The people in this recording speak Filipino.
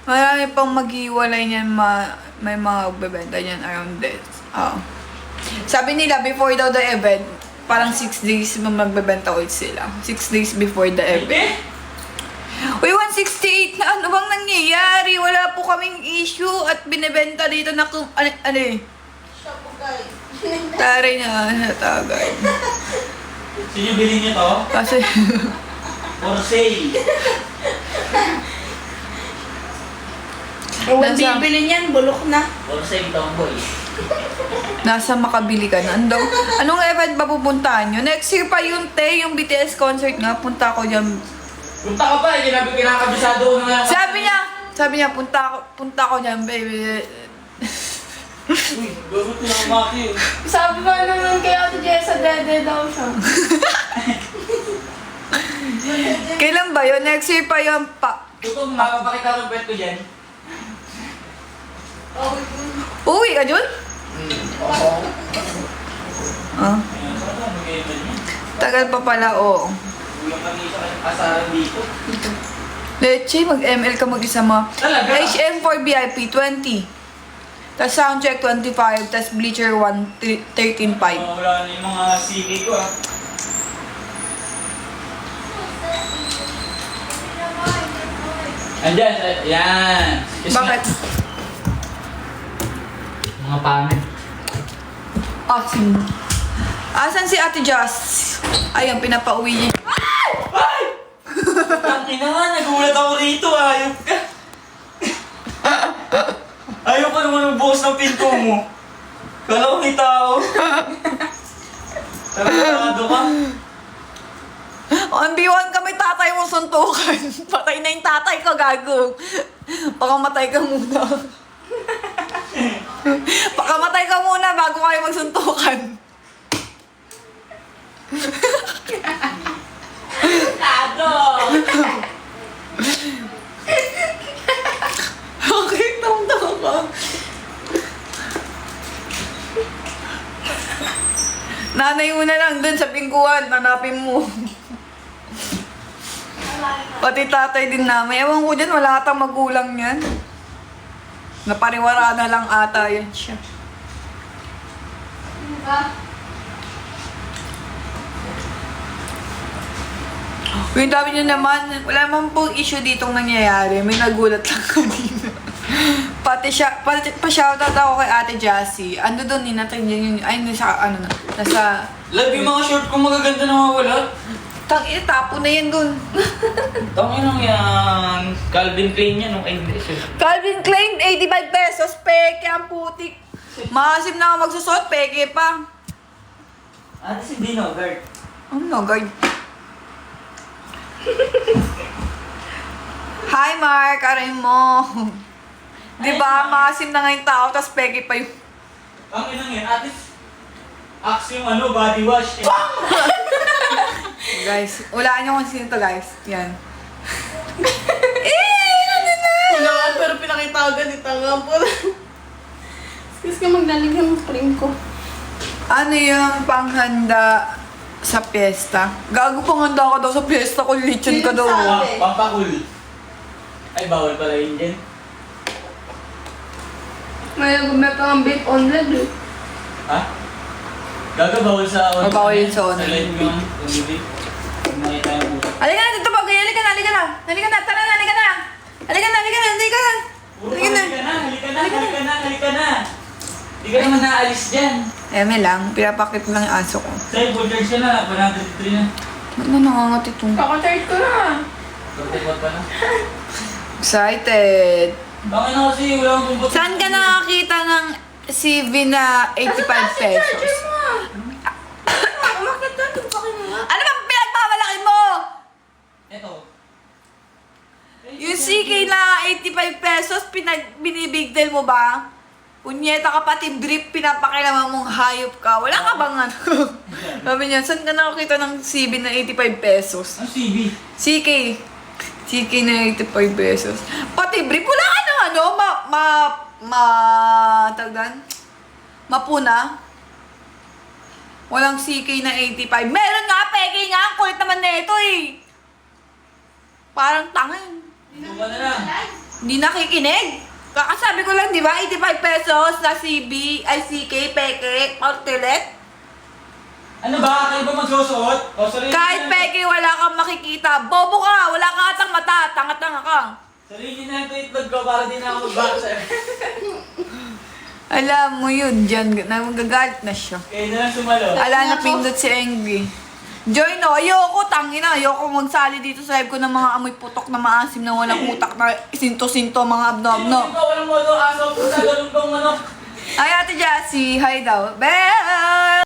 Marami pang maghiwalay niyan, may mga bebenta niyan around this. Sabi nila, before daw the event, parang 6 days magbebenta ulit sila. 6 days before the event. Uy, 168 na ano bang nangyayari? Wala po kaming issue at binibenta dito na kung ano eh. Taray na natagay. Sino bilhin niyo to? Kasi For sale. Kung bibili niyan, bulok na. For sale, tomboy. nasa makabili ka na. Anong event ba pupuntahan nyo? Next year pa yun, te. Yung BTS concert nga. Punta ko dyan. Punta ka pa eh. Kinakabisado ko na nga. Sabi niya, punta ko dyan, baby. Uy, gagot na ang maki. Sabi ba naman kay Ate Jessa, dede daw siya. Kailan ba yun? Next year pa yun pa. Ito, makapakita ng pet ko dyan. Uwi ka dyan? Oo. Ah. Tagal pa pala, oo. Ulang kami sa asaran dito. Leche, mag-ML ka mag-isa mo. Talaga? HM4 VIP, 20. Tapos soundcheck, 25. Tapos bleacher 1, 13.5. Wala na yung mga sige ko ah. Andyan, yan. Bakit? Mga pangit. Awesome. Asan si Ate Joss? Ayun, pinapauwi niya. Ay! Tangina nga, nagulat ako rito. Ayop ka. Ayaw ka naman magbukas ng pinto mo. Kala ko may tao. Tarantado ka. On B1 kami tatay mo suntukan. Patay na yung tatay ko, gago. Baka matay ka muna. Baka matay ka muna bago kayo magsuntukan. Tado! Okay, tama ka. Nanay mo na lang dun sa pingguan, hanapin mo. Pati tatay din namin. Ewan ko dyan, wala atang magulang yan. Napariwara na lang ata yan siya. Yung dami nyo naman, wala naman pong issue ditong nangyayari. May nagulat lang kanina. Pa-shoutout ako kay Ate Jassy. Ando doon, ninatay niya yun. Ay, nasa... Love yung mga short ko magaganda na mawala. Tangina, tapo na yan doon. Tangin lang yan. Calvin Klein yan, nung English eh. Calvin Klein, 85 pesos. Peke ang putik. Maasim na ako magsusot, peke pa. Ate si Dino, guard. Oh no, guard. Hi, Mark. Aray mo. Diba, maasim na nga yung tao, tapos peke pa yung... Tangin lang yan, ate. Axe yung body wash eh. Guys, walaan nyo kung sino to, guys. Yan. Wala ka, pero pinakita ko ganito nga po. Excuse ka, maglalagyan mo spring ko. Ano yung panghanda sa piyesta? Gago panghanda ka daw sa piyesta kung lechon ka daw. Pampakul. Ay, bawal pala yun dyan. May gumit ang beef on red eh. Ha? Gaga, bawal sa... Bawal yun sa online. Sa live yun, umibig. Kung nakita yung puso. Halika na, dito Bagay. Halika na, halika na. Halika na, tara na, halika na. Halika na, halika na, halika na. Halika na. Halika na. Hindi ka naman naalis dyan. Eme lang, pinapakit ko lang yung aso ko. Sa'yo, full charge ka na. 103 na. Ba't na nangangat ito? Kakatart ko na. 34 pa na. Excited. Bakit na kasi wala akong tumbot. Saan ka nakakita ng CV na 85 pesos? Umakit na, tumpakin mo nga. Ano bang pinagmamalaki mo? Eto. Yung CK na 85 pesos, binibigdel mo ba? Punyeta ka pati brief, pinapakilaman mong hayop ka. Wala ka bang ano? Sabi niya, saan ka nakakita ng CV na 85 pesos? Ang CV. CK. CK na 85 pesos. Pati brief, wala ka na ano? Tagdan? Mapuna? Walang CK na 85. Meron nga, peke nga. Ang kulit naman na ito eh. Parang tangin. Buka na lang. Hindi nakikinig. Kakasabi ko lang, di ba? 85 pesos na CB, ay CK, peke, outlet. Ano ba? Kayo ba magsusuot? O, sarili Kahit na- peke, wala kang makikita. Bobo ka! Wala ka atang mata. Tanga-tanga ka. Sarili na yung itlog ko para di na ako magbaka sa'yo. Alam mo yun, dyan. Magagalit na siya. Kayo na lang sumalo. Ala na pindot si Enggi. Joy, no, ayoko, tangina, ayoko magsali dito sa live ko ng mga amoy putok na maasim na walang utak na sinto-sinto, mga abno-abno. Hindi ko walang modo, aso, pusa, ganun bang ano. Ay, Ate Jassy, hi daw. Bell!